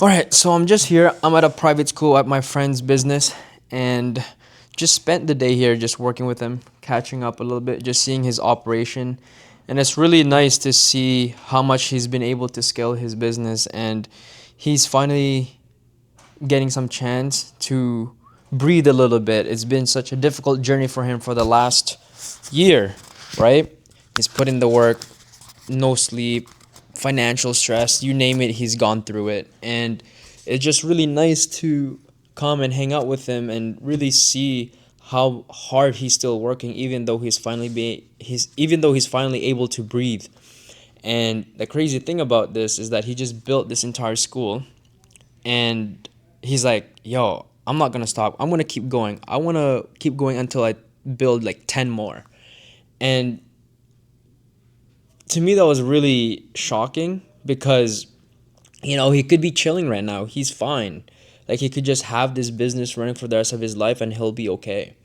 All right, so I'm just here. I'm at a private school at my friend's business and just spent the day here just working with him, catching up a little bit, just seeing his operation. And it's really nice to see how much he's been able to scale his business, and he's finally getting some chance to breathe a little bit. It's been such a difficult journey for him for the last year, right? He's put in the work, no sleep, financial stress, you name it, he's gone through it. And it's just really nice to come and hang out with him and really see how hard he's still working even though he's finally able to breathe. And the crazy thing about this is that he just built this entire school, and he's like, "Yo, I'm not going to stop. I'm going to keep going. I want to keep going until I build like 10 more." And to me that was really shocking because he could be chilling right now. He's fine. Like, he could just have this business running for the rest of his life and he'll be okay.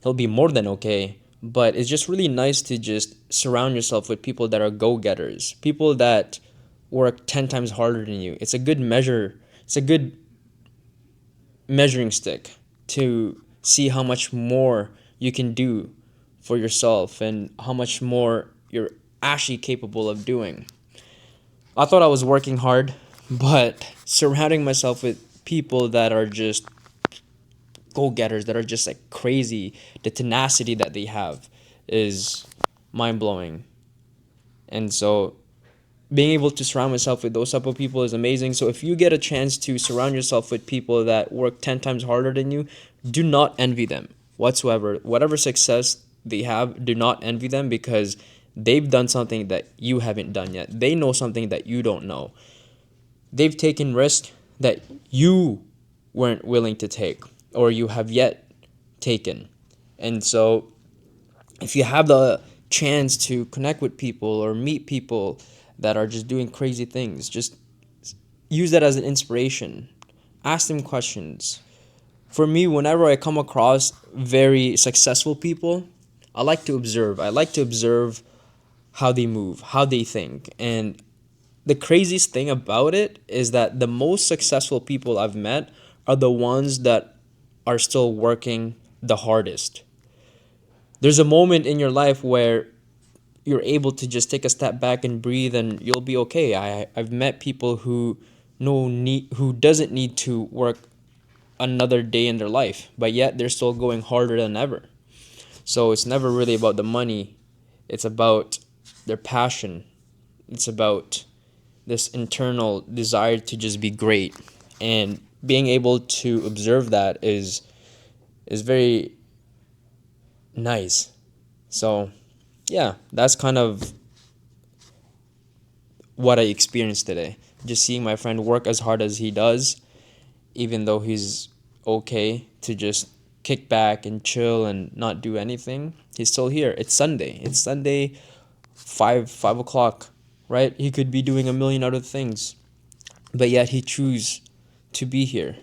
He'll be more than okay. But it's just really nice to just surround yourself with people that are go-getters, people that work 10 times harder than you. It's a good measure. It's a good measuring stick to see how much more you can do for yourself and how much more you're actually capable of doing. I thought I was working hard, but surrounding myself with people that are just go getters, that are just like crazy, the tenacity that they have is mind blowing. And so being able to surround myself with those type of people is amazing. So if you get a chance to surround yourself with people that work 10 times harder than you, do not envy them whatsoever. Whatever success they have, do not envy them because they've done something that you haven't done yet. They know something that you don't know. They've taken risks that you weren't willing to take or you have yet taken. And so if you have the chance to connect with people or meet people that are just doing crazy things, just use that as an inspiration. Ask them questions. For me, whenever I come across very successful people, I like to observe. I like to observe how they move, how they think. And the craziest thing about it is that the most successful people I've met are the ones that are still working the hardest. There's a moment in your life where you're able to just take a step back and breathe and you'll be okay. I've met people who doesn't need to work another day in their life, but yet they're still going harder than ever. So it's never really about the money. It's about their passion. It's about this internal desire to just be great. And being able to observe that is very nice. So yeah, that's kind of what I experienced today. Just seeing my friend work as hard as he does, even though he's okay to just kick back and chill and not do anything. He's still here. It's Sunday. It's Sunday, 5 o'clock, right? He could be doing a million other things, but yet he chooses to be here.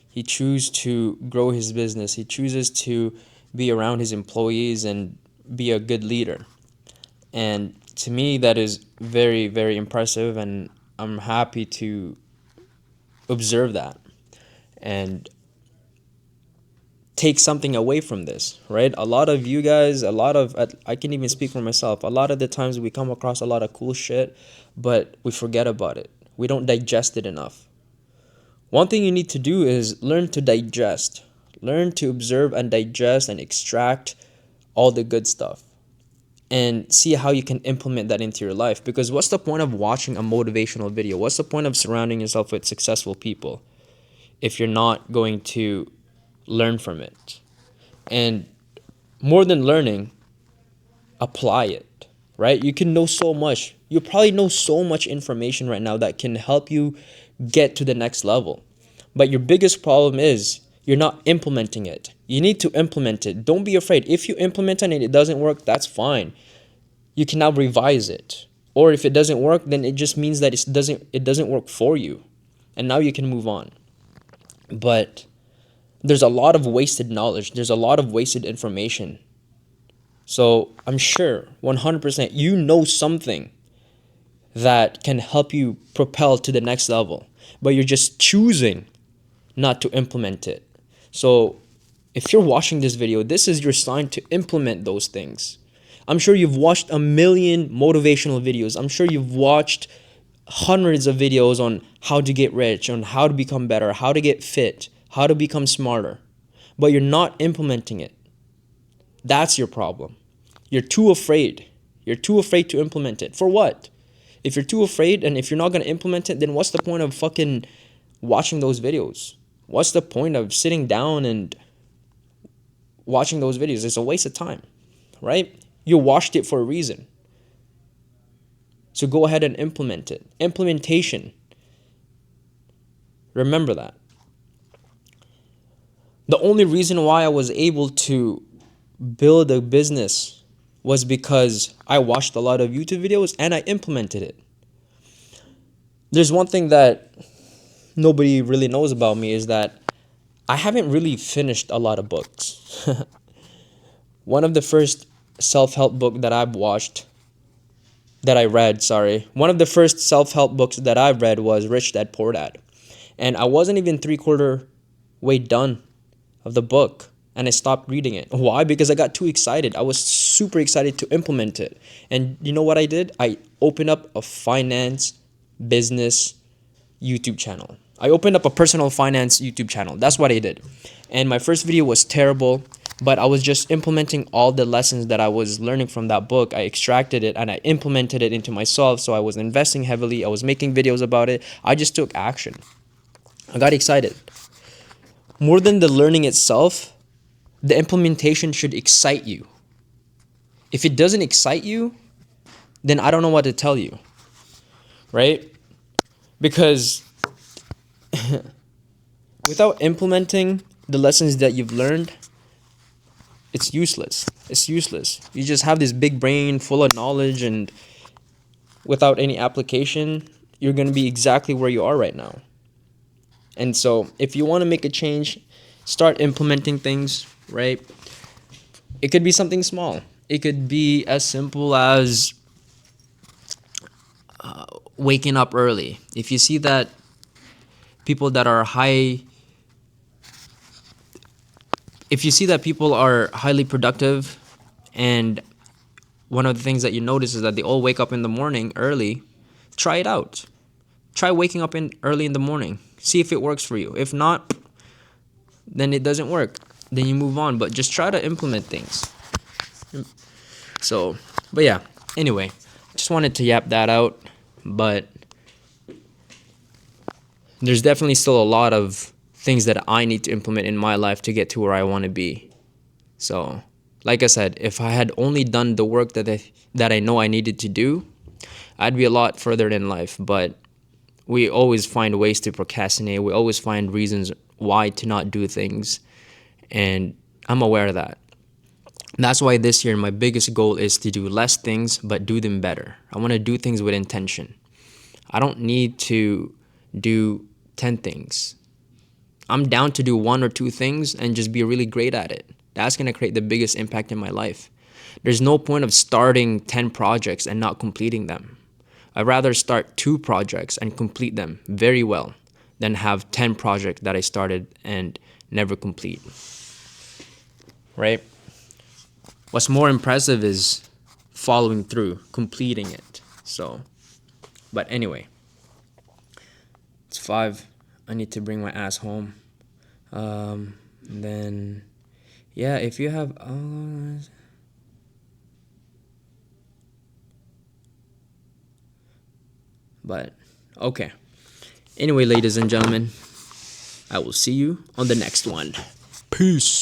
He chooses to grow his business. He chooses to be around his employees and be a good leader. And to me, that is very, very impressive, and I'm happy to observe that and take something away from this, right? A lot of you guys, I can even speak for myself, a lot of the times we come across a lot of cool shit, but we forget about it. We don't digest it enough. One thing you need to do is learn to digest, learn to observe and digest and extract all the good stuff and see how you can implement that into your life. Because what's the point of watching a motivational video? What's the point of surrounding yourself with successful people if you're not going to learn from it? And more than learning, apply it, right? You can know so much. You probably know so much information right now that can help you get to the next level. But your biggest problem is you're not implementing it. You need to implement it. Don't be afraid. If you implement it and it doesn't work, that's fine. You can now revise it. Or if it doesn't work, then it just means that it doesn't work for you. And now you can move on. But there's a lot of wasted knowledge. There's a lot of wasted information. So I'm sure 100% you know something that can help you propel to the next level. but you're just choosing not to implement it. So if you're watching this video, this is your sign to implement those things. I'm sure you've watched a million motivational videos. I'm sure you've watched hundreds of videos on how to get rich, on how to become better, how to get fit, how to become smarter, but you're not implementing it. That's your problem. You're too afraid. You're too afraid to implement it. For what? If you're too afraid and if you're not going to implement it, then what's the point of fucking watching those videos? What's the point of sitting down and watching those videos? It's a waste of time, right? You watched it for a reason. So go ahead and implement it. Implementation. Remember that. The only reason why I was able to build a business was because I watched a lot of YouTube videos and I implemented it. There's one thing that nobody really knows about me is that I haven't really finished a lot of books. One of the first self-help book that I've watched, that I read, sorry. One of the first self-help books that I read was Rich Dad Poor Dad. And I wasn't even 3/4 way done of the book and I stopped reading it. Why? Because I got too excited. I was super excited to implement it. And you know what I did? I opened up a finance business YouTube channel. I opened up a personal finance YouTube channel. That's what I did. And my first video was terrible, but I was just implementing all the lessons that I was learning from that book. I extracted it and I implemented it into myself. So I was investing heavily. I was making videos about it. I just took action. I got excited. More than the learning itself, the implementation should excite you. If it doesn't excite you, then I don't know what to tell you, right? Because without implementing the lessons that you've learned, it's useless. It's useless. You just have this big brain full of knowledge, and without any application, you're going to be exactly where you are right now. And so if you want to make a change, start implementing things, right? It could be something small. It could be as simple as waking up early. If you see that people that are people are highly productive, and one of the things that you notice is that they all wake up in the morning early, try it out. Try waking up early in the morning. See if it works for you. If not, then it doesn't work. Then you move on. But just try to implement things. So, but yeah. Anyway, just wanted to yap that out. But there's definitely still a lot of things that I need to implement in my life to get to where I want to be. So, like I said, if I had only done the work that I know I needed to do, I'd be a lot further in life. But we always find ways to procrastinate. We always find reasons why to not do things. And I'm aware of that. That's why this year my biggest goal is to do less things, but do them better. I want to do things with intention. I don't need to do 10 things. I'm down to do 1 or 2 things and just be really great at it. That's going to create the biggest impact in my life. There's no point of starting 10 projects and not completing them. I'd rather start 2 projects and complete them very well than have 10 projects that I started and never complete. Right? What's more impressive is following through, completing it. So, but anyway, it's 5. I need to bring my ass home. Then, yeah, if you have... But, okay. Anyway, ladies and gentlemen, I will see you on the next one. Peace.